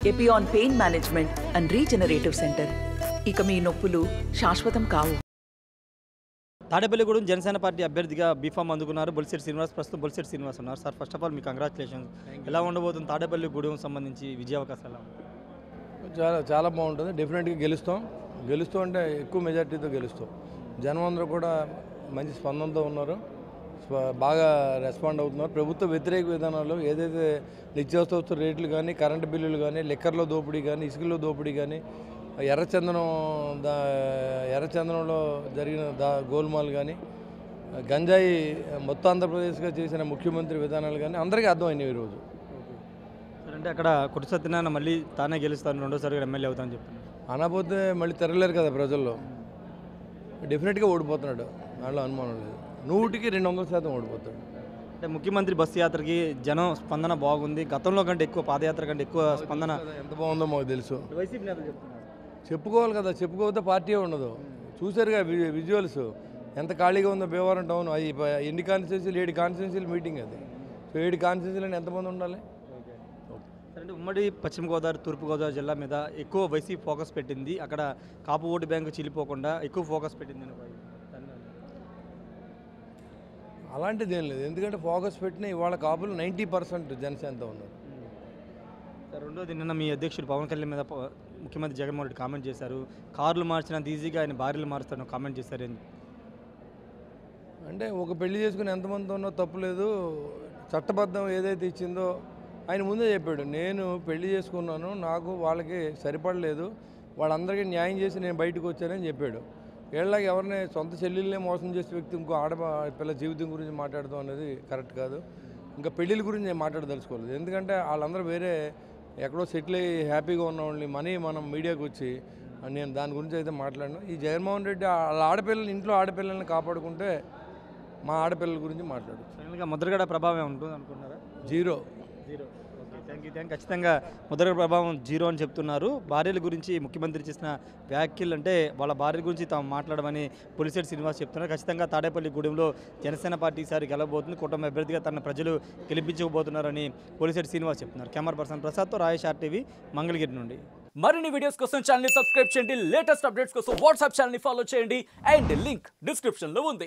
Epione pain management and regenerative centre. ఇక మీ నొప్పులు శాశ్వతం కావు. తాడేపల్లిగూడెం జనసేన పార్టీ అభ్యర్థిగా బీఫామ్ అందుకున్నారు బొలిశెట్టి శ్రీనివాస్. ప్రస్తుతం బొలిశెట్టి శ్రీనివాస్ ఉన్నారు. Sir, first of all me congratulations. ఎలా ఉండబోతుంది తాడేపల్లిగూడెం సంబంధించి విజయ అవకాశాలు? చాలా బాగుంటుంది. డెఫినెట్గా గెలుస్తూ అంటే ఎక్కువ మెజార్టీతో గెలుస్తాం. జనం అందరూ కూడా మంచి స్పందనతో ఉన్నారు, బాగా రెస్పాండ్ అవుతున్నారు. ప్రభుత్వ వ్యతిరేక విధానాలు ఏదైతే నిత్యావసర రేట్లు కానీ, కరెంటు బిల్లులు కానీ, లిక్కర్లో దోపిడీ కానీ, ఇసుకలో దోపిడీ కానీ, ఎర్రచందనంలో జరిగిన గోల్మాల్ కానీ, గంజాయి మొత్తం ఆంధ్రప్రదేశ్గా చేసిన ముఖ్యమంత్రి విధానాలు కానీ అందరికీ అర్థమైనవి ఈరోజు. అంటే అక్కడ కొట్టు సత్యనారాయణ మళ్ళీ తానే గెలుస్తాను, రెండోసారి ఎమ్మెల్యే అవుతానని చెప్తున్నాను. అనకపోతే మళ్ళీ తిరగలేరు కదా ప్రజల్లో. డెఫినెట్గా ఓడిపోతున్నాడు, దాంట్లో అనుమానం లేదు. 100% ఓడిపోతాడు. అంటే ముఖ్యమంత్రి బస్సు యాత్రకి జనం స్పందన బాగుంది, గతంలో కంటే ఎక్కువ, పాదయాత్ర కంటే ఎక్కువ స్పందన. ఎంత బాగుందో మాకు తెలుసు. వైసీపీ నేతలు చెప్తున్నారు. చెప్పుకోవాలి కదా, చెప్పుకోకపోతే పార్టీ ఉండదు. చూసారుగా విజువల్స్ ఎంత ఖాళీగా ఉందో భీమవరం టౌన్. అది ఎన్ని కాన్స్టిట్యూన్సీలు, 7 కాన్స్టిట్యూన్సీలు మీటింగ్ అది. సో 7 కాన్స్టిట్యూన్సీలు ఎంతమంది ఉండాలి? అంటే ఉమ్మడి పశ్చిమ గోదావరి, తూర్పుగోదావరి జిల్లా మీద ఎక్కువ వైసీపీ ఫోకస్ పెట్టింది. అక్కడ కాపు ఓటు బ్యాంకు చీలిపోకుండా ఎక్కువ ఫోకస్ పెట్టింది. అలాంటిది ఏం లేదు, ఎందుకంటే ఫోకస్ పెట్టిన ఇవాళ కాపులు 90% జనసేనతో ఉన్నారు. సార్, రెండోది, నిన్న మీ అధ్యక్షుడు పవన్ కళ్యాణ్ మీద ముఖ్యమంత్రి జగన్మోహన్ రెడ్డి కామెంట్ చేశారు. కార్లు మార్చినంత ఈజీగా ఆయన భార్యలు మారుస్తాను కామెంట్ చేశారు. అంటే ఒక పెళ్లి చేసుకుని ఎంతమందితో ఉన్నా తప్పులేదు, చట్టబద్ధం ఏదైతే ఇచ్చిందో ఆయన ముందే చెప్పాడు. నేను పెళ్లి చేసుకున్నాను, నాకు వాళ్ళకి సరిపడలేదు, వాళ్ళందరికీ న్యాయం చేసి నేను బయటకు వచ్చానని చెప్పాడు. వీళ్ళకి ఎవరిని సొంత చెల్లెళ్ళనే మోసం చేసే వ్యక్తి ఇంకో ఆడపిల్ల జీవితం గురించి మాట్లాడదాం అనేది కరెక్ట్ కాదు. ఇంకా పెళ్ళిళ్ళ గురించి నేను మాట్లాడదలుచుకోలేదు, ఎందుకంటే వాళ్ళందరూ వేరే ఎక్కడో సెటిల్ అయ్యి హ్యాపీగా ఉన్న వాళ్ళని మనం మీడియాకి వచ్చి నేను దాని గురించి అయితే మాట్లాడను. ఈ జగన్మోహన్ రెడ్డి వాళ్ళ ఆడపిల్లలు, ఇంట్లో ఆడపిల్లల్ని కాపాడుకుంటే మా ఆడపిల్లల గురించి మాట్లాడు. ఫైనల్గా ముద్రగడ ప్రభావం ఉంటుంది అనుకున్నారా? జీరో. Okay, thank you. ఖచ్చితంగా ముద్రగడ ప్రభావం జీరో అని చెప్తున్నారు. భార్యల గురించి ముఖ్యమంత్రి చేసిన వ్యాఖ్యలు అంటే వాళ్ళ భార్యల గురించి తాము మాట్లాడమని బొలిశెట్టి శ్రీనివాస్ చెప్తున్నారు. ఖచ్చితంగా తాడేపల్లిగూడెంలో జనసేన పార్టీ ఈసారి గెలవబోతుంది, కూటమి అభ్యర్థిగా తన ప్రజలు గెలిపించబోతున్నారని బొలిశెట్టి శ్రీనివాస్ చెప్తున్నారు. Camera person ప్రసాద్తో Rayesh RTV, Mangalagiri నుండి. మరిన్ని వీడియోస్ కోసం ఛానల్ ని సబ్స్క్రైబ్ చేయండి, లేటెస్ట్ అప్డేట్స్ కోసం వాట్సాప్ ఛానల్ ని ఫాలో చేయండి, అండ్ లింక్ డిస్క్రిప్షన్ లో ఉంది.